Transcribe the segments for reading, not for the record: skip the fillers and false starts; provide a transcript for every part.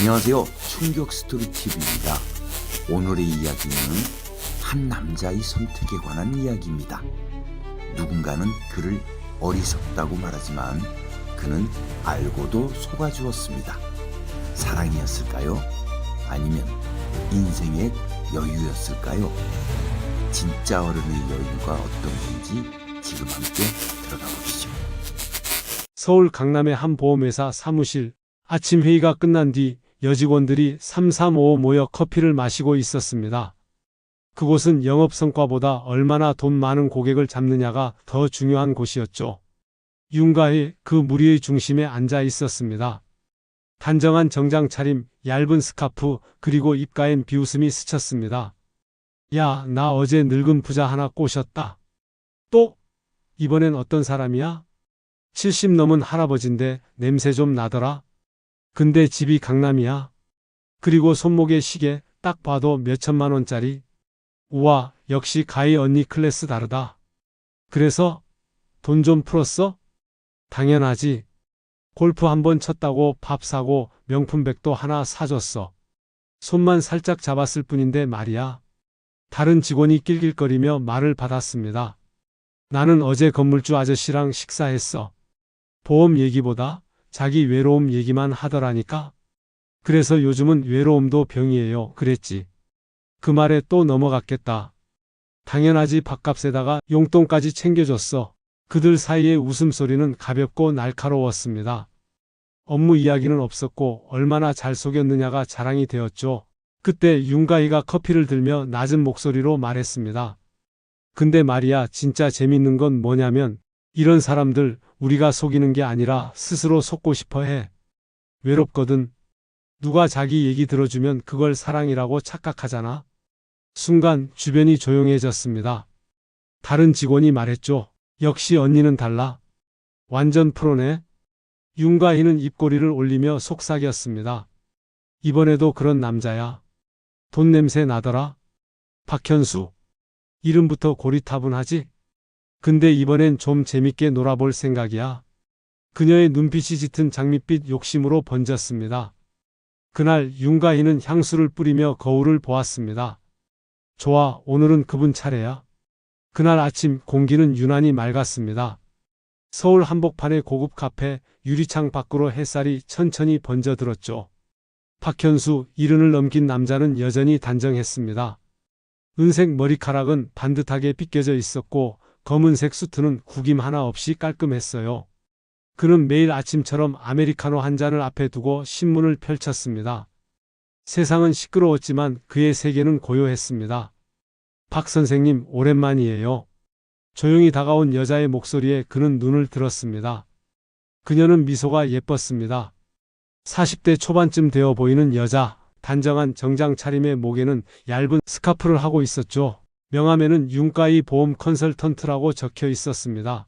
안녕하세요. 충격스토리TV입니다. 오늘의 이야기는 한 남자의 선택에 관한 이야기입니다. 누군가는 그를 어리석다고 말하지만 그는 알고도 속아주었습니다. 사랑이었을까요? 아니면 인생의 여유였을까요? 진짜 어른의 여유가 어떤 건지 지금 함께 들어가 보시죠. 서울 강남의 한 보험회사 사무실. 아침 회의가 끝난 뒤 여직원들이 335 모여 커피를 마시고 있었습니다. 그곳은 영업 성과보다 얼마나 돈 많은 고객을 잡느냐가 더 중요한 곳이었죠. 윤가희 그 무리의 중심에 앉아 있었습니다. 단정한 정장 차림, 얇은 스카프, 그리고 입가엔 비웃음이 스쳤습니다. 야, 나 어제 늙은 부자 하나 꼬셨다. 또? 이번엔 어떤 사람이야? 70 넘은 할아버진데 냄새 좀 나더라. 근데 집이 강남이야. 그리고 손목에 시계 딱 봐도 몇천만 원짜리. 우와, 역시 가희 언니 클래스 다르다. 그래서 돈 좀 풀었어? 당연하지. 골프 한번 쳤다고 밥 사고 명품백도 하나 사줬어. 손만 살짝 잡았을 뿐인데 말이야. 다른 직원이 낄낄거리며 말을 받았습니다. 나는 어제 건물주 아저씨랑 식사했어. 보험 얘기보다 자기 외로움 얘기만 하더라니까. 그래서 요즘은 외로움도 병이에요. 그랬지. 그 말에 또 넘어갔겠다. 당연하지. 밥값에다가 용돈까지 챙겨줬어. 그들 사이의 웃음소리는 가볍고 날카로웠습니다. 업무 이야기는 없었고 얼마나 잘 속였느냐가 자랑이 되었죠. 그때 윤가희가 커피를 들며 낮은 목소리로 말했습니다. 근데 말이야, 진짜 재밌는 건 뭐냐면 이런 사람들 우리가 속이는 게 아니라 스스로 속고 싶어 해. 외롭거든. 누가 자기 얘기 들어주면 그걸 사랑이라고 착각하잖아. 순간 주변이 조용해졌습니다. 다른 직원이 말했죠. 역시 언니는 달라. 완전 프로네. 윤가희는 입꼬리를 올리며 속삭였습니다. 이번에도 그런 남자야. 돈 냄새 나더라. 박현수. 이름부터 고리타분하지? 근데 이번엔 좀 재밌게 놀아볼 생각이야. 그녀의 눈빛이 짙은 장밋빛 욕심으로 번졌습니다. 그날 윤가희는 향수를 뿌리며 거울을 보았습니다. 좋아, 오늘은 그분 차례야. 그날 아침 공기는 유난히 맑았습니다. 서울 한복판의 고급 카페, 유리창 밖으로 햇살이 천천히 번져들었죠. 박현수, 70을 넘긴 남자는 여전히 단정했습니다. 은색 머리카락은 반듯하게 빗겨져 있었고 검은색 수트는 구김 하나 없이 깔끔했어요. 그는 매일 아침처럼 아메리카노 한 잔을 앞에 두고 신문을 펼쳤습니다. 세상은 시끄러웠지만 그의 세계는 고요했습니다. 박 선생님, 오랜만이에요. 조용히 다가온 여자의 목소리에 그는 눈을 들었습니다. 그녀는 미소가 예뻤습니다. 40대 초반쯤 되어 보이는 여자, 단정한 정장 차림의 목에는 얇은 스카프를 하고 있었죠. 명함에는 윤가희 보험 컨설턴트라고 적혀 있었습니다.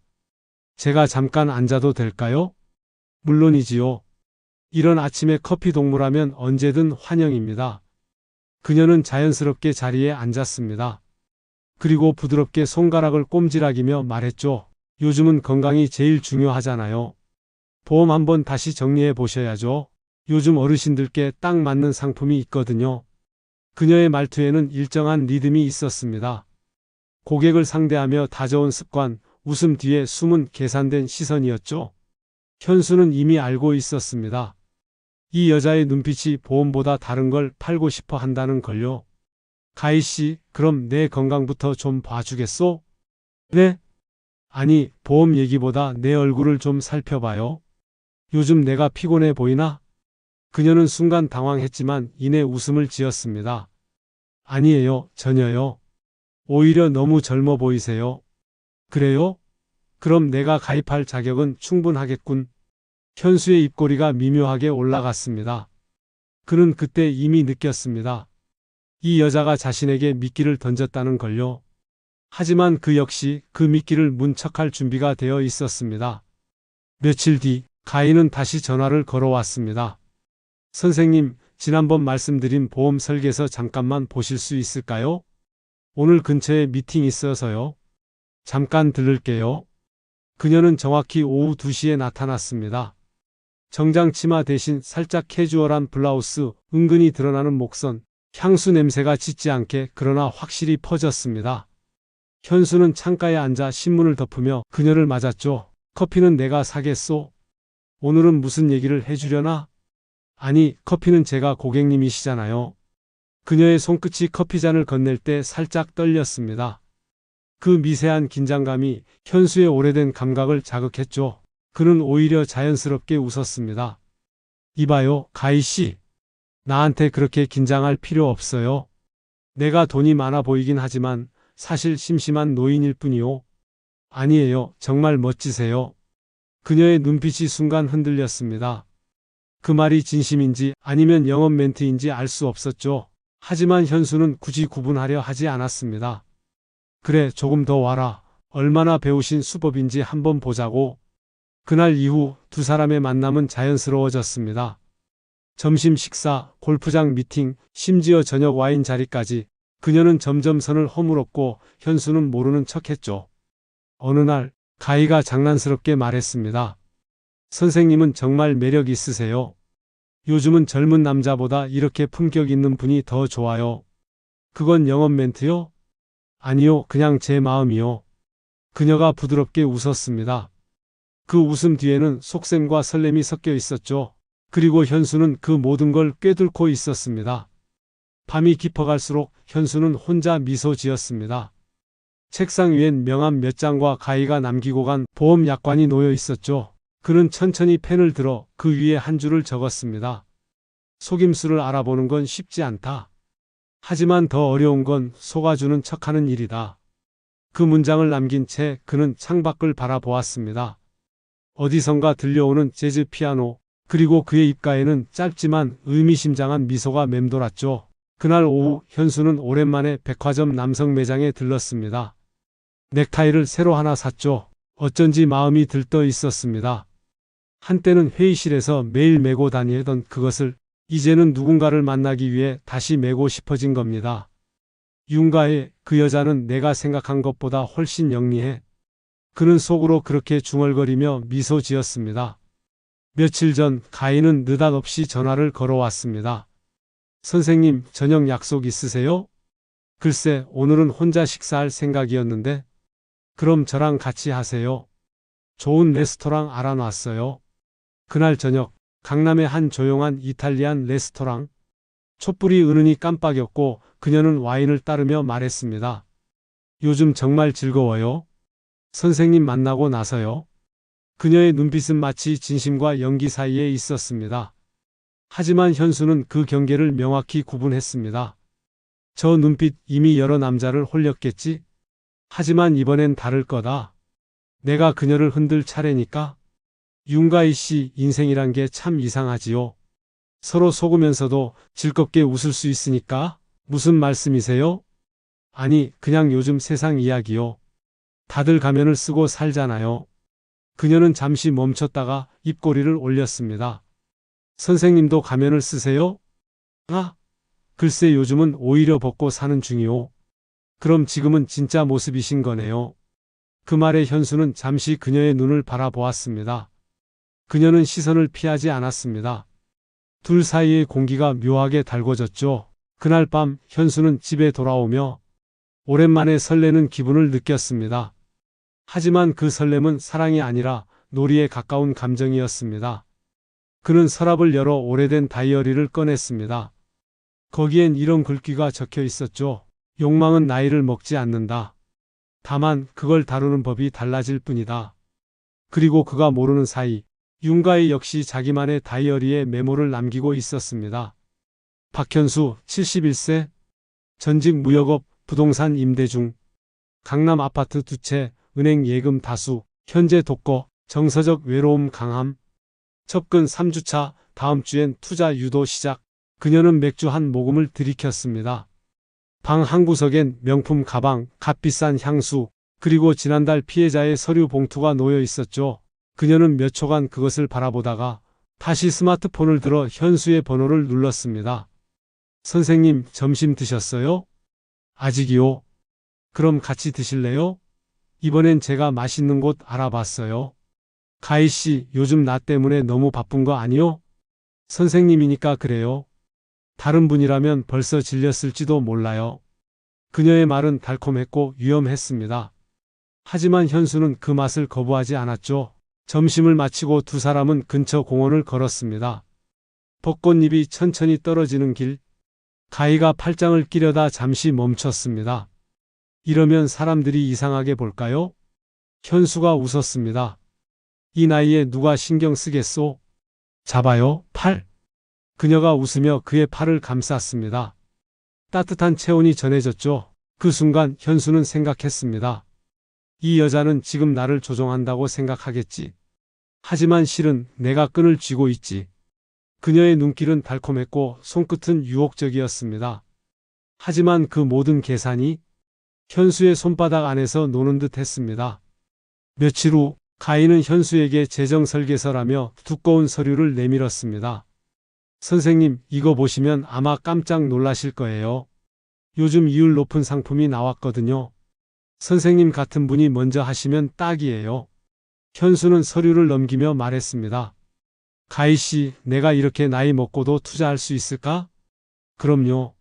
제가 잠깐 앉아도 될까요? 물론이지요. 이런 아침에 커피 동무라면 언제든 환영입니다. 그녀는 자연스럽게 자리에 앉았습니다. 그리고 부드럽게 손가락을 꼼지락이며 말했죠. 요즘은 건강이 제일 중요하잖아요. 보험 한번 다시 정리해 보셔야죠. 요즘 어르신들께 딱 맞는 상품이 있거든요. 그녀의 말투에는 일정한 리듬이 있었습니다. 고객을 상대하며 다져온 습관, 웃음 뒤에 숨은 계산된 시선이었죠. 현수는 이미 알고 있었습니다. 이 여자의 눈빛이 보험보다 다른 걸 팔고 싶어 한다는 걸요. 가희 씨, 그럼 내 건강부터 좀 봐주겠소? 네? 아니, 보험 얘기보다 내 얼굴을 좀 살펴봐요. 요즘 내가 피곤해 보이나? 그녀는 순간 당황했지만 이내 웃음을 지었습니다. 아니에요, 전혀요. 오히려 너무 젊어 보이세요. 그래요? 그럼 내가 가입할 자격은 충분하겠군. 현수의 입꼬리가 미묘하게 올라갔습니다. 그는 그때 이미 느꼈습니다. 이 여자가 자신에게 미끼를 던졌다는 걸요. 하지만 그 역시 그 미끼를 문척할 준비가 되어 있었습니다. 며칠 뒤 가희는 다시 전화를 걸어왔습니다. 선생님, 지난번 말씀드린 보험 설계서 잠깐만 보실 수 있을까요? 오늘 근처에 미팅 있어서요. 잠깐 들를게요. 그녀는 정확히 오후 2시에 나타났습니다. 정장 치마 대신 살짝 캐주얼한 블라우스, 은근히 드러나는 목선, 향수 냄새가 짙지 않게 그러나 확실히 퍼졌습니다. 현수는 창가에 앉아 신문을 덮으며 그녀를 맞았죠. 커피는 내가 사겠소? 오늘은 무슨 얘기를 해주려나? 아니, 커피는 제가 고객님이시잖아요. 그녀의 손끝이 커피잔을 건넬 때 살짝 떨렸습니다. 그 미세한 긴장감이 현수의 오래된 감각을 자극했죠. 그는 오히려 자연스럽게 웃었습니다. 이봐요, 가희 씨. 나한테 그렇게 긴장할 필요 없어요. 내가 돈이 많아 보이긴 하지만 사실 심심한 노인일 뿐이요. 아니에요, 정말 멋지세요. 그녀의 눈빛이 순간 흔들렸습니다. 그 말이 진심인지 아니면 영업 멘트인지 알 수 없었죠. 하지만 현수는 굳이 구분하려 하지 않았습니다. 그래, 조금 더 와라. 얼마나 배우신 수법인지 한번 보자고. 그날 이후 두 사람의 만남은 자연스러워졌습니다. 점심 식사, 골프장 미팅, 심지어 저녁 와인 자리까지 그녀는 점점 선을 허물었고 현수는 모르는 척했죠. 어느 날 가희가 장난스럽게 말했습니다. 선생님은 정말 매력 있으세요. 요즘은 젊은 남자보다 이렇게 품격 있는 분이 더 좋아요. 그건 영업 멘트요? 아니요, 그냥 제 마음이요. 그녀가 부드럽게 웃었습니다. 그 웃음 뒤에는 속셈과 설렘이 섞여 있었죠. 그리고 현수는 그 모든 걸 꿰뚫고 있었습니다. 밤이 깊어갈수록 현수는 혼자 미소 지었습니다. 책상 위엔 명함 몇 장과 가희가 남기고 간 보험 약관이 놓여 있었죠. 그는 천천히 펜을 들어 그 위에 한 줄을 적었습니다. 속임수를 알아보는 건 쉽지 않다. 하지만 더 어려운 건 속아주는 척하는 일이다. 그 문장을 남긴 채 그는 창밖을 바라보았습니다. 어디선가 들려오는 재즈 피아노, 그리고 그의 입가에는 짧지만 의미심장한 미소가 맴돌았죠. 그날 오후 현수는 오랜만에 백화점 남성 매장에 들렀습니다. 넥타이를 새로 하나 샀죠. 어쩐지 마음이 들떠 있었습니다. 한때는 회의실에서 매일 메고 다니던 그것을 이제는 누군가를 만나기 위해 다시 메고 싶어진 겁니다. 윤가의 그 여자는 내가 생각한 것보다 훨씬 영리해. 그는 속으로 그렇게 중얼거리며 미소 지었습니다. 며칠 전 가희는 느닷없이 전화를 걸어왔습니다. 선생님, 저녁 약속 있으세요? 글쎄, 오늘은 혼자 식사할 생각이었는데. 그럼 저랑 같이 하세요. 좋은 레스토랑 알아놨어요. 그날 저녁, 강남의 한 조용한 이탈리안 레스토랑. 촛불이 은은히 깜빡였고 그녀는 와인을 따르며 말했습니다. 요즘 정말 즐거워요. 선생님 만나고 나서요. 그녀의 눈빛은 마치 진심과 연기 사이에 있었습니다. 하지만 현수는 그 경계를 명확히 구분했습니다. 저 눈빛 이미 여러 남자를 홀렸겠지? 하지만 이번엔 다를 거다. 내가 그녀를 흔들 차례니까. 윤가희 씨 인생이란 게 참 이상하지요. 서로 속으면서도 즐겁게 웃을 수 있으니까. 무슨 말씀이세요? 아니, 그냥 요즘 세상 이야기요. 다들 가면을 쓰고 살잖아요. 그녀는 잠시 멈췄다가 입꼬리를 올렸습니다. 선생님도 가면을 쓰세요? 아, 글쎄 요즘은 오히려 벗고 사는 중이요. 그럼 지금은 진짜 모습이신 거네요. 그 말에 현수는 잠시 그녀의 눈을 바라보았습니다. 그녀는 시선을 피하지 않았습니다. 둘 사이의 공기가 묘하게 달궈졌죠. 그날 밤 현수는 집에 돌아오며 오랜만에 설레는 기분을 느꼈습니다. 하지만 그 설렘은 사랑이 아니라 놀이에 가까운 감정이었습니다. 그는 서랍을 열어 오래된 다이어리를 꺼냈습니다. 거기엔 이런 글귀가 적혀 있었죠. 욕망은 나이를 먹지 않는다. 다만 그걸 다루는 법이 달라질 뿐이다. 그리고 그가 모르는 사이 윤가희 역시 자기만의 다이어리에 메모를 남기고 있었습니다. 박현수 71세, 전직 무역업, 부동산 임대 중, 강남 아파트 2채, 은행 예금 다수, 현재 독거, 정서적 외로움 강함, 접근 3주차, 다음 주엔 투자 유도 시작. 그녀는 맥주 한 모금을 들이켰습니다. 방 한구석엔 명품 가방, 값비싼 향수, 그리고 지난달 피해자의 서류 봉투가 놓여 있었죠. 그녀는 몇 초간 그것을 바라보다가 다시 스마트폰을 들어 현수의 번호를 눌렀습니다. 선생님, 점심 드셨어요? 아직이요. 그럼 같이 드실래요? 이번엔 제가 맛있는 곳 알아봤어요. 가희 씨, 요즘 나 때문에 너무 바쁜 거 아니요? 선생님이니까 그래요. 다른 분이라면 벌써 질렸을지도 몰라요. 그녀의 말은 달콤했고 위험했습니다. 하지만 현수는 그 맛을 거부하지 않았죠. 점심을 마치고 두 사람은 근처 공원을 걸었습니다. 벚꽃잎이 천천히 떨어지는 길. 가희가 팔짱을 끼려다 잠시 멈췄습니다. 이러면 사람들이 이상하게 볼까요? 현수가 웃었습니다. 이 나이에 누가 신경 쓰겠소? 잡아요, 팔. 그녀가 웃으며 그의 팔을 감쌌습니다. 따뜻한 체온이 전해졌죠. 그 순간 현수는 생각했습니다. 이 여자는 지금 나를 조종한다고 생각하겠지. 하지만 실은 내가 끈을 쥐고 있지. 그녀의 눈길은 달콤했고 손끝은 유혹적이었습니다. 하지만 그 모든 계산이 현수의 손바닥 안에서 노는 듯 했습니다. 며칠 후 가희는 현수에게 재정설계서라며 두꺼운 서류를 내밀었습니다. 선생님, 이거 보시면 아마 깜짝 놀라실 거예요. 요즘 이율 높은 상품이 나왔거든요. 선생님 같은 분이 먼저 하시면 딱이에요. 현수는 서류를 넘기며 말했습니다. 가희 씨, 내가 이렇게 나이 먹고도 투자할 수 있을까? 그럼요.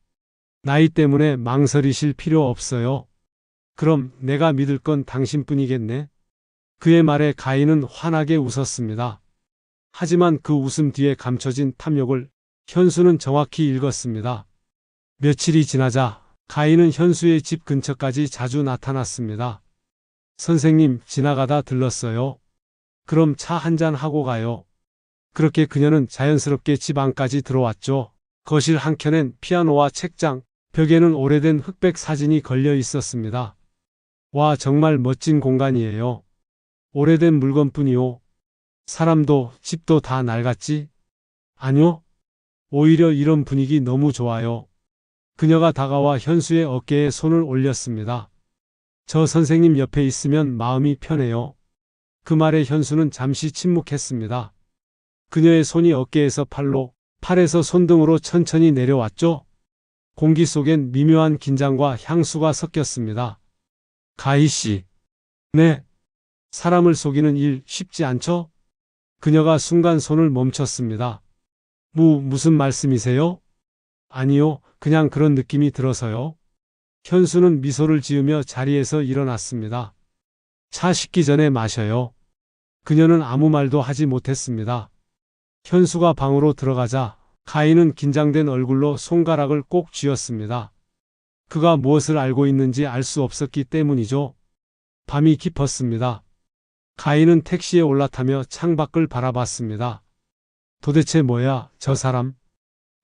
나이 때문에 망설이실 필요 없어요. 그럼 내가 믿을 건 당신뿐이겠네. 그의 말에 가희는 환하게 웃었습니다. 하지만 그 웃음 뒤에 감춰진 탐욕을 현수는 정확히 읽었습니다. 며칠이 지나자 가희는 현수의 집 근처까지 자주 나타났습니다. 선생님, 지나가다 들렀어요. 그럼 차 한잔 하고 가요. 그렇게 그녀는 자연스럽게 집 안까지 들어왔죠. 거실 한켠엔 피아노와 책장, 벽에는 오래된 흑백 사진이 걸려 있었습니다. 와, 정말 멋진 공간이에요. 오래된 물건뿐이요. 사람도 집도 다 낡았지? 아니요. 오히려 이런 분위기 너무 좋아요. 그녀가 다가와 현수의 어깨에 손을 올렸습니다. 저 선생님 옆에 있으면 마음이 편해요. 그 말에 현수는 잠시 침묵했습니다. 그녀의 손이 어깨에서 팔에서 손등으로 천천히 내려왔죠. 공기 속엔 미묘한 긴장과 향수가 섞였습니다. 가희 씨. 네. 사람을 속이는 일 쉽지 않죠? 그녀가 순간 손을 멈췄습니다. 무슨 말씀이세요? 아니요, 그냥 그런 느낌이 들어서요. 현수는 미소를 지으며 자리에서 일어났습니다. 차 식기 전에 마셔요. 그녀는 아무 말도 하지 못했습니다. 현수가 방으로 들어가자 가희는 긴장된 얼굴로 손가락을 꼭 쥐었습니다. 그가 무엇을 알고 있는지 알 수 없었기 때문이죠. 밤이 깊었습니다. 가희는 택시에 올라타며 창밖을 바라봤습니다. 도대체 뭐야, 저 사람?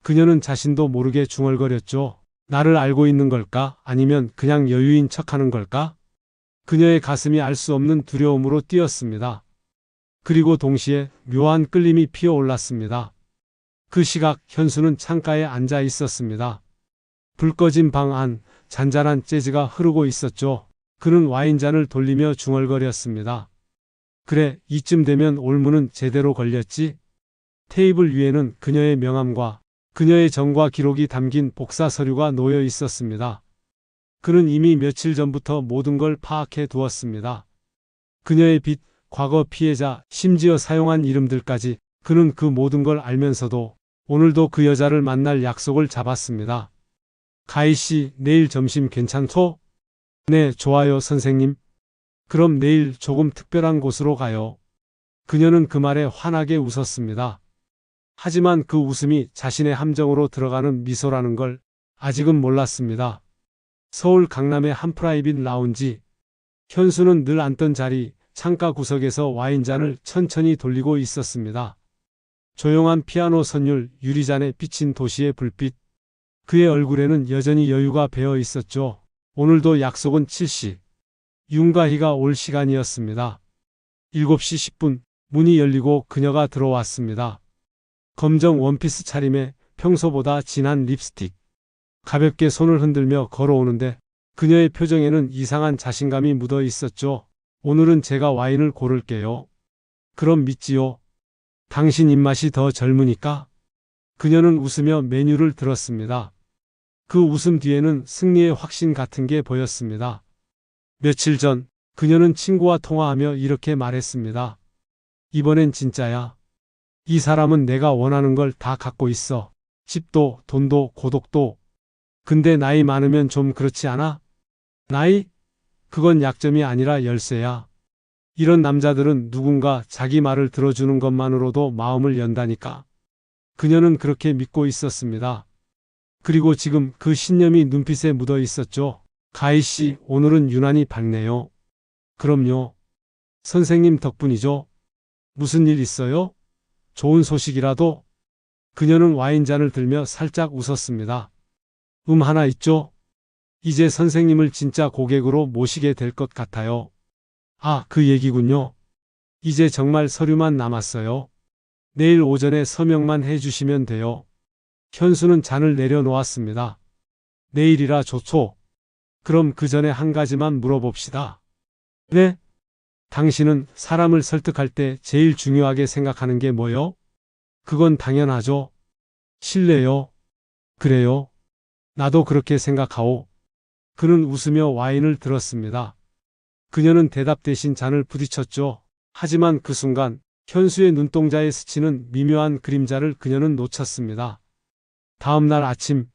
그녀는 자신도 모르게 중얼거렸죠. 나를 알고 있는 걸까? 아니면 그냥 여유인 척하는 걸까? 그녀의 가슴이 알 수 없는 두려움으로 뛰었습니다. 그리고 동시에 묘한 끌림이 피어올랐습니다. 그 시각 현수는 창가에 앉아 있었습니다. 불 꺼진 방 안 잔잔한 재즈가 흐르고 있었죠. 그는 와인잔을 돌리며 중얼거렸습니다. 그래, 이쯤 되면 올무는 제대로 걸렸지. 테이블 위에는 그녀의 명함과 그녀의 정과 기록이 담긴 복사 서류가 놓여 있었습니다. 그는 이미 며칠 전부터 모든 걸 파악해 두었습니다. 그녀의 빚, 과거 피해자, 심지어 사용한 이름들까지 그는 그 모든 걸 알면서도 오늘도 그 여자를 만날 약속을 잡았습니다. 가희 씨, 내일 점심 괜찮소? 네, 좋아요, 선생님. 그럼 내일 조금 특별한 곳으로 가요. 그녀는 그 말에 환하게 웃었습니다. 하지만 그 웃음이 자신의 함정으로 들어가는 미소라는 걸 아직은 몰랐습니다. 서울 강남의 한 프라이빗 라운지. 현수는 늘 앉던 자리, 창가 구석에서 와인잔을 천천히 돌리고 있었습니다. 조용한 피아노 선율, 유리잔에 비친 도시의 불빛. 그의 얼굴에는 여전히 여유가 배어 있었죠. 오늘도 약속은 7시. 윤가희가 올 시간이었습니다. 7시 10분, 문이 열리고 그녀가 들어왔습니다. 검정 원피스 차림에 평소보다 진한 립스틱. 가볍게 손을 흔들며 걸어오는데 그녀의 표정에는 이상한 자신감이 묻어 있었죠. 오늘은 제가 와인을 고를게요. 그럼 믿지요. 당신 입맛이 더 젊으니까. 그녀는 웃으며 메뉴를 들었습니다. 그 웃음 뒤에는 승리의 확신 같은 게 보였습니다. 며칠 전 그녀는 친구와 통화하며 이렇게 말했습니다. 이번엔 진짜야. 이 사람은 내가 원하는 걸 다 갖고 있어. 집도, 돈도, 고독도. 근데 나이 많으면 좀 그렇지 않아? 나이? 그건 약점이 아니라 열쇠야. 이런 남자들은 누군가 자기 말을 들어주는 것만으로도 마음을 연다니까. 그녀는 그렇게 믿고 있었습니다. 그리고 지금 그 신념이 눈빛에 묻어 있었죠. 가희 씨, 오늘은 유난히 밝네요. 그럼요. 선생님 덕분이죠. 무슨 일 있어요? 좋은 소식이라도? 그녀는 와인잔을 들며 살짝 웃었습니다. 하나 있죠? 이제 선생님을 진짜 고객으로 모시게 될 것 같아요. 아, 그 얘기군요. 이제 정말 서류만 남았어요. 내일 오전에 서명만 해주시면 돼요. 현수는 잔을 내려놓았습니다. 내일이라 좋죠. 그럼 그 전에 한 가지만 물어봅시다. 네? 당신은 사람을 설득할 때 제일 중요하게 생각하는 게 뭐요? 그건 당연하죠. 신뢰요. 그래요. 나도 그렇게 생각하오. 그는 웃으며 와인을 들었습니다. 그녀는 대답 대신 잔을 부딪혔죠. 하지만 그 순간 현수의 눈동자에 스치는 미묘한 그림자를 그녀는 놓쳤습니다. 다음 날 아침,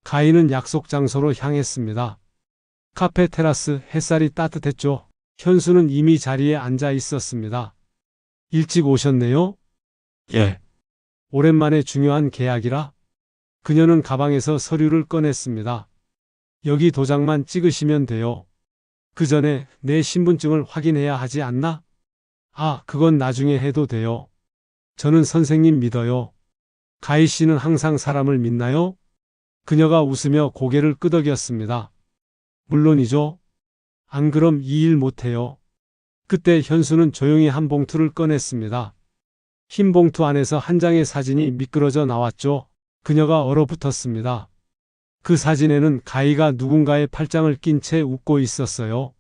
가인은 약속 장소로 향했습니다. 카페 테라스, 햇살이 따뜻했죠. 현수는 이미 자리에 앉아 있었습니다. 일찍 오셨네요? 예. 오랜만에 중요한 계약이라? 그녀는 가방에서 서류를 꺼냈습니다. 여기 도장만 찍으시면 돼요. 그 전에 내 신분증을 확인해야 하지 않나? 아, 그건 나중에 해도 돼요. 저는 선생님 믿어요. 가희 씨는 항상 사람을 믿나요? 그녀가 웃으며 고개를 끄덕였습니다. 물론이죠. 안 그럼 이 일 못해요. 그때 현수는 조용히 한 봉투를 꺼냈습니다. 흰 봉투 안에서 한 장의 사진이 미끄러져 나왔죠. 그녀가 얼어붙었습니다. 그 사진에는 가희가 누군가의 팔짱을 낀 채 웃고 있었어요.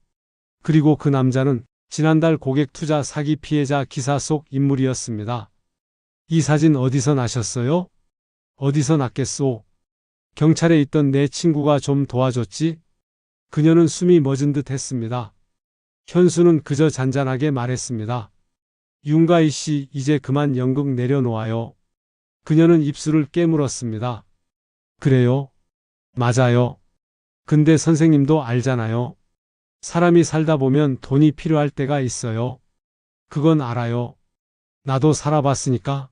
그리고 그 남자는 지난달 고객 투자 사기 피해자 기사 속 인물이었습니다. 이 사진 어디서 나셨어요? 어디서 났겠소? 경찰에 있던 내 친구가 좀 도와줬지? 그녀는 숨이 멎은 듯 했습니다. 현수는 그저 잔잔하게 말했습니다. 윤가희 씨, 이제 그만 연극 내려놓아요. 그녀는 입술을 깨물었습니다. 그래요? 맞아요. 근데 선생님도 알잖아요. 사람이 살다 보면 돈이 필요할 때가 있어요. 그건 알아요. 나도 살아봤으니까.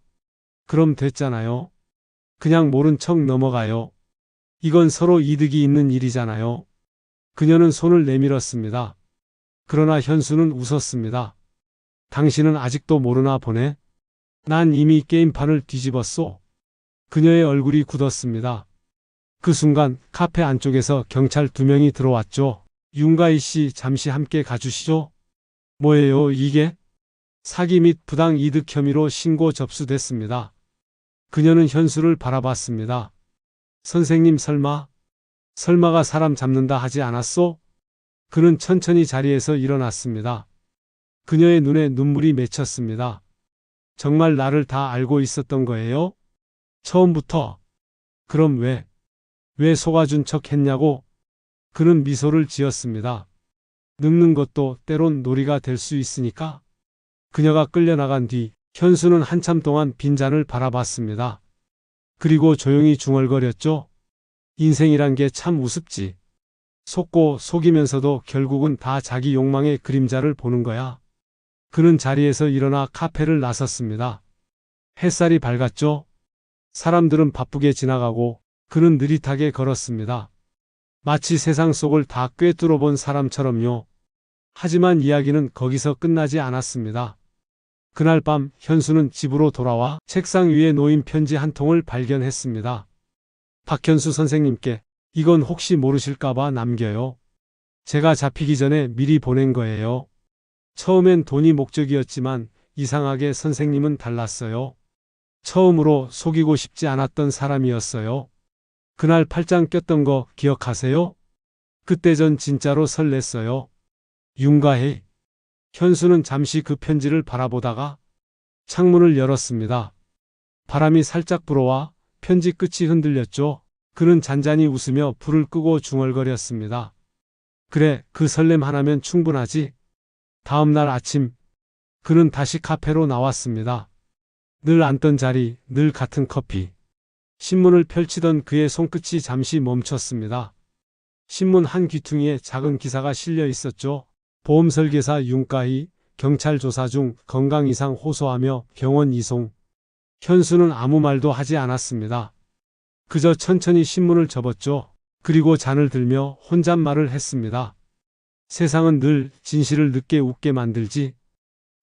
그럼 됐잖아요. 그냥 모른 척 넘어가요. 이건 서로 이득이 있는 일이잖아요. 그녀는 손을 내밀었습니다. 그러나 현수는 웃었습니다. 당신은 아직도 모르나 보네. 난 이미 게임판을 뒤집었소. 그녀의 얼굴이 굳었습니다. 그 순간 카페 안쪽에서 경찰 2명이 들어왔죠. 윤가희 씨, 잠시 함께 가주시죠. 뭐예요, 이게? 사기 및 부당 이득 혐의로 신고 접수됐습니다. 그녀는 현수를 바라봤습니다. 선생님 설마가 사람 잡는다 하지 않았소? 그는 천천히 자리에서 일어났습니다. 그녀의 눈에 눈물이 맺혔습니다. 정말 나를 다 알고 있었던 거예요? 처음부터. 그럼 왜 속아준 척 했냐고? 그는 미소를 지었습니다. 늙는 것도 때론 놀이가 될 수 있으니까. 그녀가 끌려나간 뒤 현수는 한참 동안 빈잔을 바라봤습니다. 그리고 조용히 중얼거렸죠. 인생이란 게 참 우습지. 속고 속이면서도 결국은 다 자기 욕망의 그림자를 보는 거야. 그는 자리에서 일어나 카페를 나섰습니다. 햇살이 밝았죠. 사람들은 바쁘게 지나가고 그는 느릿하게 걸었습니다. 마치 세상 속을 다 꿰뚫어 본 사람처럼요. 하지만 이야기는 거기서 끝나지 않았습니다. 그날 밤 현수는 집으로 돌아와 책상 위에 놓인 편지 한 통을 발견했습니다. 박현수 선생님께, 이건 혹시 모르실까봐 남겨요. 제가 잡히기 전에 미리 보낸 거예요. 처음엔 돈이 목적이었지만 이상하게 선생님은 달랐어요. 처음으로 속이고 싶지 않았던 사람이었어요. 그날 팔짱 꼈던 거 기억하세요? 그때 전 진짜로 설렜어요. 윤가희. 현수는 잠시 그 편지를 바라보다가 창문을 열었습니다. 바람이 살짝 불어와 편지 끝이 흔들렸죠. 그는 잔잔히 웃으며 불을 끄고 중얼거렸습니다. 그래, 그 설렘 하나면 충분하지. 다음 날 아침, 그는 다시 카페로 나왔습니다. 늘 앉던 자리, 늘 같은 커피. 신문을 펼치던 그의 손끝이 잠시 멈췄습니다. 신문 한 귀퉁이에 작은 기사가 실려 있었죠. 보험 설계사 윤가희, 경찰 조사 중 건강 이상 호소하며 병원 이송. 현수는 아무 말도 하지 않았습니다. 그저 천천히 신문을 접었죠. 그리고 잔을 들며 혼잣말을 했습니다. 세상은 늘 진실을 늦게 웃게 만들지.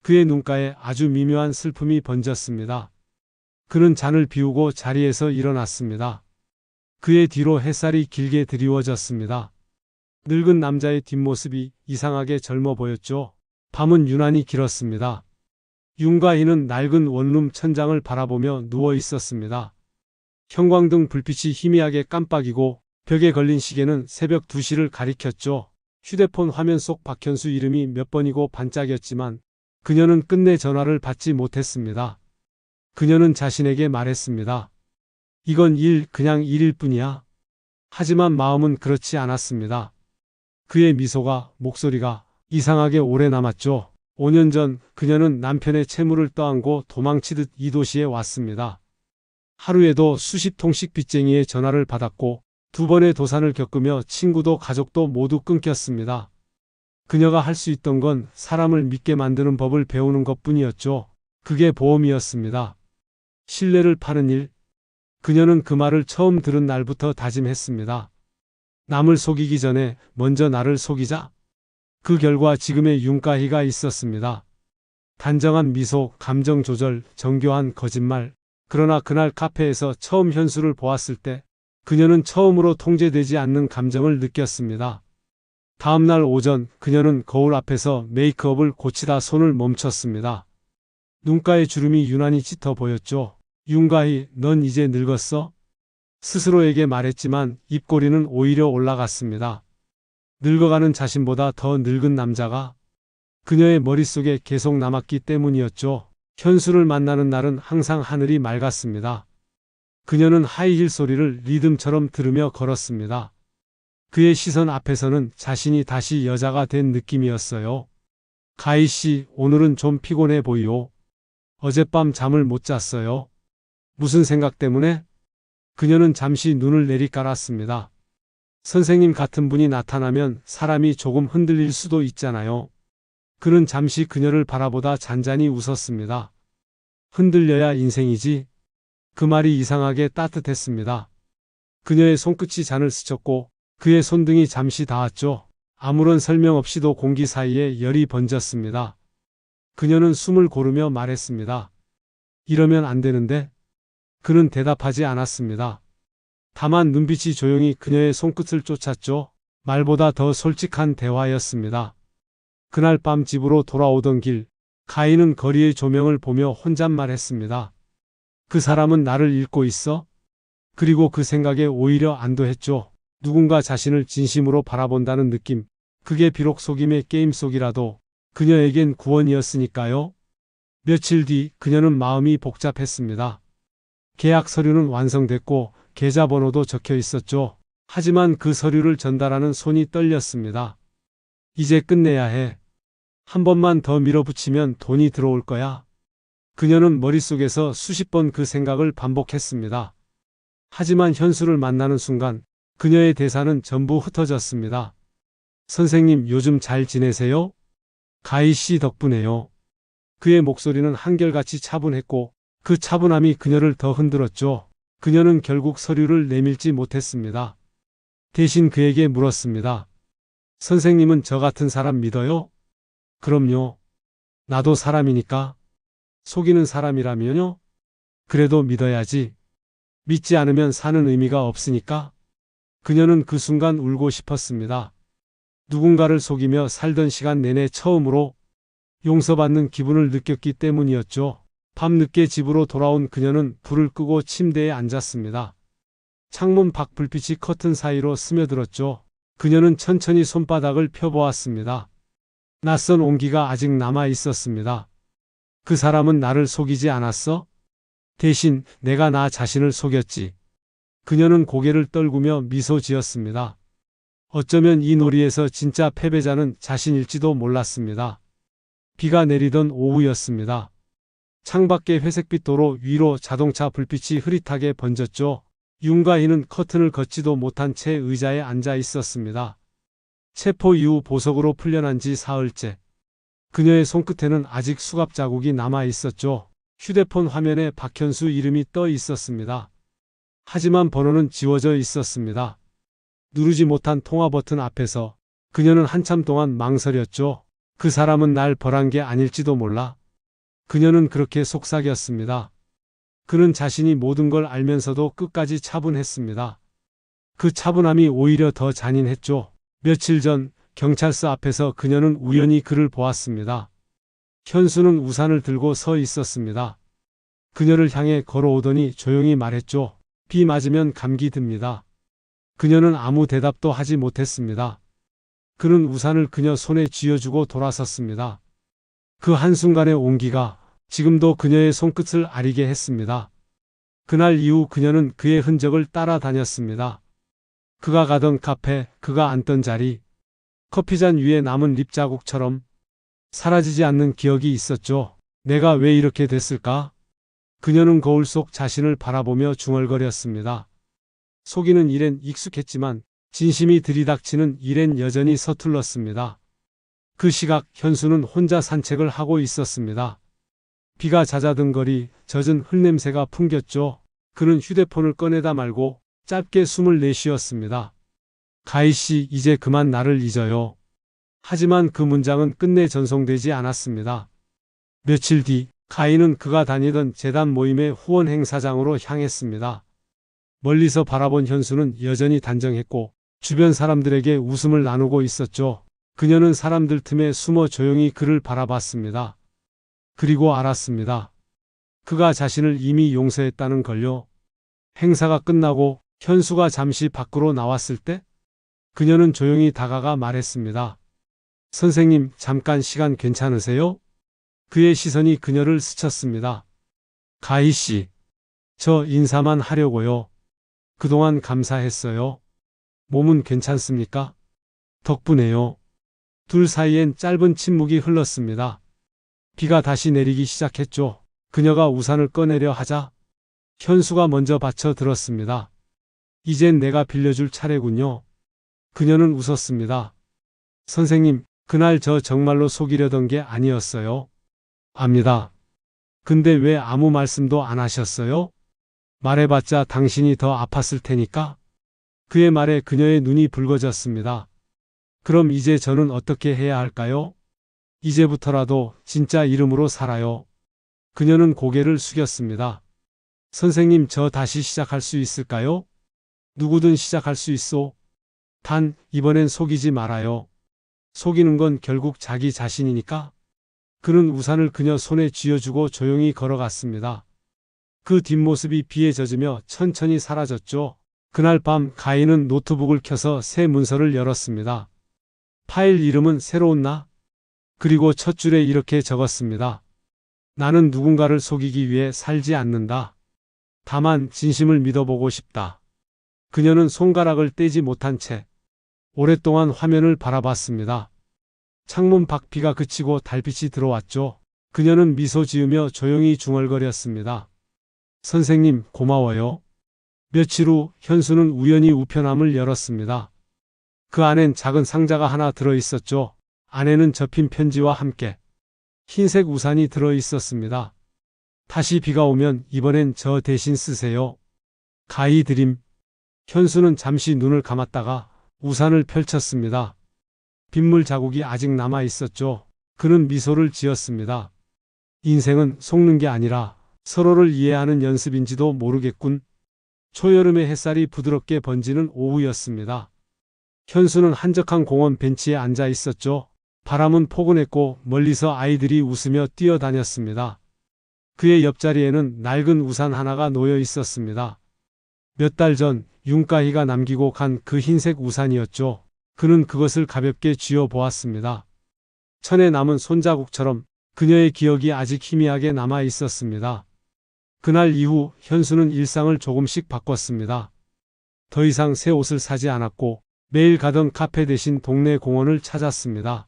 그의 눈가에 아주 미묘한 슬픔이 번졌습니다. 그는 잔을 비우고 자리에서 일어났습니다. 그의 뒤로 햇살이 길게 드리워졌습니다. 늙은 남자의 뒷모습이 이상하게 젊어 보였죠. 밤은 유난히 길었습니다. 윤가희는 낡은 원룸 천장을 바라보며 누워 있었습니다. 형광등 불빛이 희미하게 깜빡이고 벽에 걸린 시계는 새벽 2시를 가리켰죠. 휴대폰 화면 속 박현수 이름이 몇 번이고 반짝였지만 그녀는 끝내 전화를 받지 못했습니다. 그녀는 자신에게 말했습니다. 이건 그냥 일일 뿐이야. 하지만 마음은 그렇지 않았습니다. 그의 미소가, 목소리가 이상하게 오래 남았죠. 5년 전 그녀는 남편의 채무를 떠안고 도망치듯 이 도시에 왔습니다. 하루에도 수십 통씩 빚쟁이의 전화를 받았고 2번의 도산을 겪으며 친구도 가족도 모두 끊겼습니다. 그녀가 할 수 있던 건 사람을 믿게 만드는 법을 배우는 것뿐이었죠. 그게 보험이었습니다. 신뢰를 파는 일. 그녀는 그 말을 처음 들은 날부터 다짐했습니다. 남을 속이기 전에 먼저 나를 속이자. 그 결과 지금의 윤가희가 있었습니다. 단정한 미소, 감정 조절, 정교한 거짓말. 그러나 그날 카페에서 처음 현수를 보았을 때 그녀는 처음으로 통제되지 않는 감정을 느꼈습니다. 다음 날 오전 그녀는 거울 앞에서 메이크업을 고치다 손을 멈췄습니다. 눈가의 주름이 유난히 짙어 보였죠. 윤가희, 넌 이제 늙었어? 스스로에게 말했지만 입꼬리는 오히려 올라갔습니다. 늙어가는 자신보다 더 늙은 남자가 그녀의 머릿속에 계속 남았기 때문이었죠. 현수를 만나는 날은 항상 하늘이 맑았습니다. 그녀는 하이힐 소리를 리듬처럼 들으며 걸었습니다. 그의 시선 앞에서는 자신이 다시 여자가 된 느낌이었어요. 가희 씨, 오늘은 좀 피곤해 보이요. 어젯밤 잠을 못 잤어요. 무슨 생각 때문에? 그녀는 잠시 눈을 내리깔았습니다. 선생님 같은 분이 나타나면 사람이 조금 흔들릴 수도 있잖아요. 그는 잠시 그녀를 바라보다 잔잔히 웃었습니다. 흔들려야 인생이지. 그 말이 이상하게 따뜻했습니다. 그녀의 손끝이 잔을 스쳤고 그의 손등이 잠시 닿았죠. 아무런 설명 없이도 공기 사이에 열이 번졌습니다. 그녀는 숨을 고르며 말했습니다. 이러면 안 되는데? 그는 대답하지 않았습니다. 다만 눈빛이 조용히 그녀의 손끝을 쫓았죠. 말보다 더 솔직한 대화였습니다. 그날 밤 집으로 돌아오던 길, 가희는 거리의 조명을 보며 혼잣말했습니다. 그 사람은 나를 읽고 있어? 그리고 그 생각에 오히려 안도했죠. 누군가 자신을 진심으로 바라본다는 느낌. 그게 비록 속임의 게임 속이라도 그녀에겐 구원이었으니까요. 며칠 뒤 그녀는 마음이 복잡했습니다. 계약 서류는 완성됐고 계좌번호도 적혀 있었죠. 하지만 그 서류를 전달하는 손이 떨렸습니다. 이제 끝내야 해. 한 번만 더 밀어붙이면 돈이 들어올 거야. 그녀는 머릿속에서 수십 번 그 생각을 반복했습니다. 하지만 현수를 만나는 순간 그녀의 대사는 전부 흩어졌습니다. 선생님, 요즘 잘 지내세요? 가희 씨 덕분에요. 그의 목소리는 한결같이 차분했고 그 차분함이 그녀를 더 흔들었죠. 그녀는 결국 서류를 내밀지 못했습니다. 대신 그에게 물었습니다. 선생님은 저 같은 사람 믿어요? 그럼요. 나도 사람이니까. 속이는 사람이라면요? 그래도 믿어야지. 믿지 않으면 사는 의미가 없으니까. 그녀는 그 순간 울고 싶었습니다. 누군가를 속이며 살던 시간 내내 처음으로 용서받는 기분을 느꼈기 때문이었죠. 밤늦게 집으로 돌아온 그녀는 불을 끄고 침대에 앉았습니다. 창문 밖 불빛이 커튼 사이로 스며들었죠. 그녀는 천천히 손바닥을 펴보았습니다. 낯선 온기가 아직 남아 있었습니다. 그 사람은 나를 속이지 않았어? 대신 내가 나 자신을 속였지. 그녀는 고개를 떨구며 미소 지었습니다. 어쩌면 이 놀이에서 진짜 패배자는 자신일지도 몰랐습니다. 비가 내리던 오후였습니다. 창밖의 회색빛 도로 위로 자동차 불빛이 흐릿하게 번졌죠. 윤가희는 커튼을 걷지도 못한 채 의자에 앉아 있었습니다. 체포 이후 보석으로 풀려난 지 사흘째. 그녀의 손끝에는 아직 수갑 자국이 남아 있었죠. 휴대폰 화면에 박현수 이름이 떠 있었습니다. 하지만 번호는 지워져 있었습니다. 누르지 못한 통화 버튼 앞에서 그녀는 한참 동안 망설였죠. 그 사람은 날 벌한 게 아닐지도 몰라. 그녀는 그렇게 속삭였습니다. 그는 자신이 모든 걸 알면서도 끝까지 차분했습니다. 그 차분함이 오히려 더 잔인했죠. 며칠 전 경찰서 앞에서 그녀는 우연히 그를 보았습니다. 현수는 우산을 들고 서 있었습니다. 그녀를 향해 걸어오더니 조용히 말했죠. 비 맞으면 감기 듭니다. 그녀는 아무 대답도 하지 못했습니다. 그는 우산을 그녀 손에 쥐어주고 돌아섰습니다. 그 한순간의 온기가 지금도 그녀의 손끝을 아리게 했습니다. 그날 이후 그녀는 그의 흔적을 따라다녔습니다. 그가 가던 카페, 그가 앉던 자리, 커피잔 위에 남은 립 자국처럼 사라지지 않는 기억이 있었죠. 내가 왜 이렇게 됐을까? 그녀는 거울 속 자신을 바라보며 중얼거렸습니다. 속이는 일엔 익숙했지만 진심이 들이닥치는 일엔 여전히 서툴렀습니다. 그 시각 현수는 혼자 산책을 하고 있었습니다. 비가 잦아든 거리, 젖은 흙냄새가 풍겼죠. 그는 휴대폰을 꺼내다 말고 짧게 숨을 내쉬었습니다. 가희 씨, 이제 그만 나를 잊어요. 하지만 그 문장은 끝내 전송되지 않았습니다. 며칠 뒤 가희는 그가 다니던 재단 모임의 후원 행사장으로 향했습니다. 멀리서 바라본 현수는 여전히 단정했고 주변 사람들에게 웃음을 나누고 있었죠. 그녀는 사람들 틈에 숨어 조용히 그를 바라봤습니다. 그리고 알았습니다. 그가 자신을 이미 용서했다는 걸요. 행사가 끝나고 현수가 잠시 밖으로 나왔을 때 그녀는 조용히 다가가 말했습니다. 선생님, 잠깐 시간 괜찮으세요? 그의 시선이 그녀를 스쳤습니다. 가희 씨, 저 인사만 하려고요. 그동안 감사했어요. 몸은 괜찮습니까? 덕분에요. 둘 사이엔 짧은 침묵이 흘렀습니다. 비가 다시 내리기 시작했죠. 그녀가 우산을 꺼내려 하자 현수가 먼저 받쳐 들었습니다. 이젠 내가 빌려줄 차례군요. 그녀는 웃었습니다. 선생님, 그날 저 정말로 속이려던 게 아니었어요. 압니다. 근데 왜 아무 말씀도 안 하셨어요? 말해봤자 당신이 더 아팠을 테니까. 그의 말에 그녀의 눈이 붉어졌습니다. 그럼 이제 저는 어떻게 해야 할까요? 이제부터라도 진짜 이름으로 살아요. 그녀는 고개를 숙였습니다. 선생님, 저 다시 시작할 수 있을까요? 누구든 시작할 수 있어. 단, 이번엔 속이지 말아요. 속이는 건 결국 자기 자신이니까. 그는 우산을 그녀 손에 쥐어주고 조용히 걸어갔습니다. 그 뒷모습이 비에 젖으며 천천히 사라졌죠. 그날 밤 가희는 노트북을 켜서 새 문서를 열었습니다. 파일 이름은 새로운 나? 그리고 첫 줄에 이렇게 적었습니다. 나는 누군가를 속이기 위해 살지 않는다. 다만 진심을 믿어보고 싶다. 그녀는 손가락을 떼지 못한 채 오랫동안 화면을 바라봤습니다. 창문 밖 비가 그치고 달빛이 들어왔죠. 그녀는 미소 지으며 조용히 중얼거렸습니다. 선생님, 고마워요. 며칠 후 현수는 우연히 우편함을 열었습니다. 그 안엔 작은 상자가 하나 들어 있었죠. 안에는 접힌 편지와 함께 흰색 우산이 들어 있었습니다. 다시 비가 오면 이번엔 저 대신 쓰세요. 가희 드림. 현수는 잠시 눈을 감았다가 우산을 펼쳤습니다. 빗물 자국이 아직 남아 있었죠. 그는 미소를 지었습니다. 인생은 속는 게 아니라 서로를 이해하는 연습인지도 모르겠군. 초여름의 햇살이 부드럽게 번지는 오후였습니다. 현수는 한적한 공원 벤치에 앉아 있었죠. 바람은 포근했고 멀리서 아이들이 웃으며 뛰어다녔습니다. 그의 옆자리에는 낡은 우산 하나가 놓여 있었습니다. 몇 달 전 윤가희가 남기고 간 그 흰색 우산이었죠. 그는 그것을 가볍게 쥐어 보았습니다. 천에 남은 손자국처럼 그녀의 기억이 아직 희미하게 남아 있었습니다. 그날 이후 현수는 일상을 조금씩 바꿨습니다. 더 이상 새 옷을 사지 않았고 매일 가던 카페 대신 동네 공원을 찾았습니다.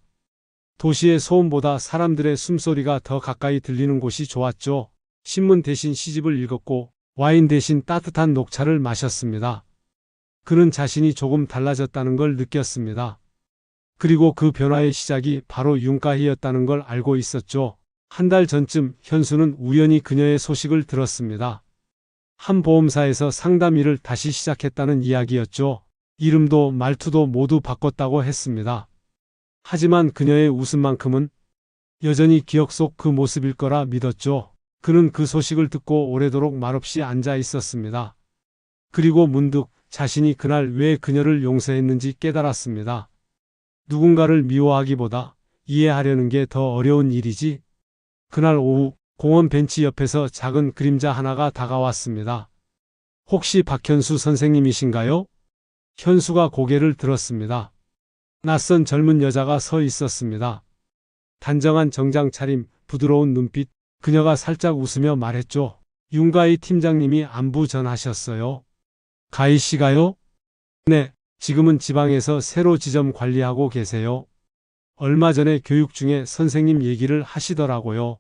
도시의 소음보다 사람들의 숨소리가 더 가까이 들리는 곳이 좋았죠. 신문 대신 시집을 읽었고 와인 대신 따뜻한 녹차를 마셨습니다. 그는 자신이 조금 달라졌다는 걸 느꼈습니다. 그리고 그 변화의 시작이 바로 윤가희였다는 걸 알고 있었죠. 한 달 전쯤 현수는 우연히 그녀의 소식을 들었습니다. 한 보험사에서 상담 일을 다시 시작했다는 이야기였죠. 이름도 말투도 모두 바꿨다고 했습니다. 하지만 그녀의 웃음만큼은 여전히 기억 속 그 모습일 거라 믿었죠. 그는 그 소식을 듣고 오래도록 말없이 앉아 있었습니다. 그리고 문득 자신이 그날 왜 그녀를 용서했는지 깨달았습니다. 누군가를 미워하기보다 이해하려는 게 더 어려운 일이지. 그날 오후 공원 벤치 옆에서 작은 그림자 하나가 다가왔습니다. 혹시 박현수 선생님이신가요? 현수가 고개를 들었습니다. 낯선 젊은 여자가 서 있었습니다. 단정한 정장 차림, 부드러운 눈빛, 그녀가 살짝 웃으며 말했죠. 윤가희 팀장님이 안부 전하셨어요. 가희 씨가요? 네, 지금은 지방에서 새로 지점 관리하고 계세요. 얼마 전에 교육 중에 선생님 얘기를 하시더라고요.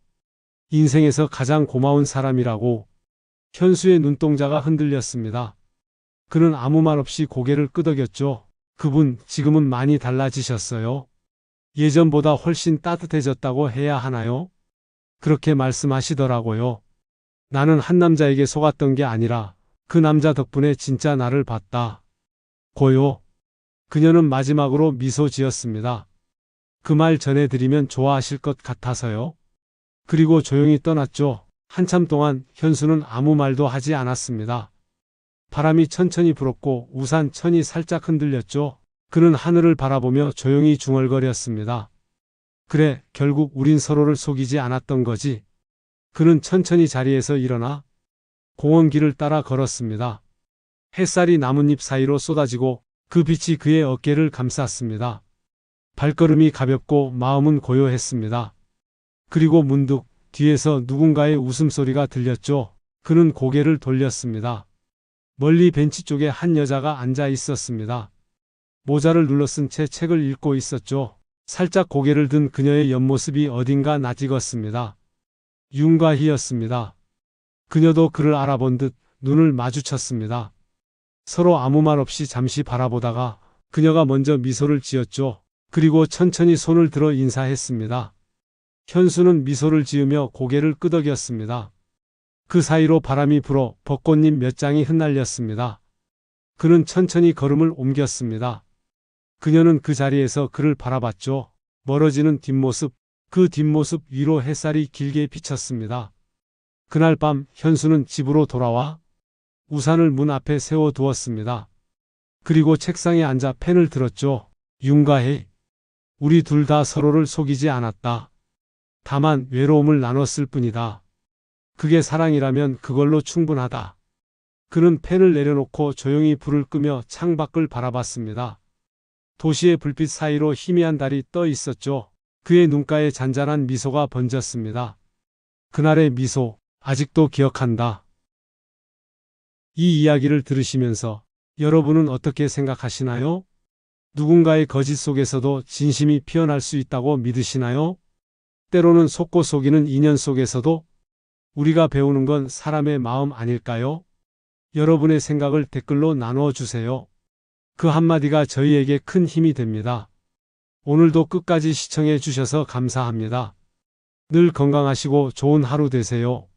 인생에서 가장 고마운 사람이라고. 현수의 눈동자가 흔들렸습니다. 그는 아무 말 없이 고개를 끄덕였죠. 그분 지금은 많이 달라지셨어요. 예전보다 훨씬 따뜻해졌다고 해야 하나요? 그렇게 말씀하시더라고요. 나는 한 남자에게 속았던 게 아니라 그 남자 덕분에 진짜 나를 봤다. 고요. 그녀는 마지막으로 미소 지었습니다. 그 말 전해드리면 좋아하실 것 같아서요. 그리고 조용히 떠났죠. 한참 동안 현수는 아무 말도 하지 않았습니다. 바람이 천천히 불었고 우산 천이 살짝 흔들렸죠. 그는 하늘을 바라보며 조용히 중얼거렸습니다. 그래, 결국 우린 서로를 속이지 않았던 거지. 그는 천천히 자리에서 일어나 공원 길을 따라 걸었습니다. 햇살이 나뭇잎 사이로 쏟아지고 그 빛이 그의 어깨를 감쌌습니다. 발걸음이 가볍고 마음은 고요했습니다. 그리고 문득 뒤에서 누군가의 웃음소리가 들렸죠. 그는 고개를 돌렸습니다. 멀리 벤치 쪽에 한 여자가 앉아 있었습니다. 모자를 눌러쓴 채 책을 읽고 있었죠. 살짝 고개를 든 그녀의 옆모습이 어딘가 낯익었습니다. 윤가희였습니다. 그녀도 그를 알아본 듯 눈을 마주쳤습니다. 서로 아무 말 없이 잠시 바라보다가 그녀가 먼저 미소를 지었죠. 그리고 천천히 손을 들어 인사했습니다. 현수는 미소를 지으며 고개를 끄덕였습니다. 그 사이로 바람이 불어 벚꽃잎 몇 장이 흩날렸습니다. 그는 천천히 걸음을 옮겼습니다. 그녀는 그 자리에서 그를 바라봤죠. 멀어지는 뒷모습, 그 뒷모습 위로 햇살이 길게 비쳤습니다. 그날 밤 현수는 집으로 돌아와 우산을 문 앞에 세워두었습니다. 그리고 책상에 앉아 펜을 들었죠. 윤가희, 우리 둘 다 서로를 속이지 않았다. 다만 외로움을 나눴을 뿐이다. 그게 사랑이라면 그걸로 충분하다. 그는 펜을 내려놓고 조용히 불을 끄며 창밖을 바라봤습니다. 도시의 불빛 사이로 희미한 달이 떠 있었죠. 그의 눈가에 잔잔한 미소가 번졌습니다. 그날의 미소, 아직도 기억한다. 이 이야기를 들으시면서 여러분은 어떻게 생각하시나요? 누군가의 거짓 속에서도 진심이 피어날 수 있다고 믿으시나요? 때로는 속고 속이는 인연 속에서도 우리가 배우는 건 사람의 마음 아닐까요? 여러분의 생각을 댓글로 나누어 주세요. 그 한마디가 저희에게 큰 힘이 됩니다. 오늘도 끝까지 시청해 주셔서 감사합니다. 늘 건강하시고 좋은 하루 되세요.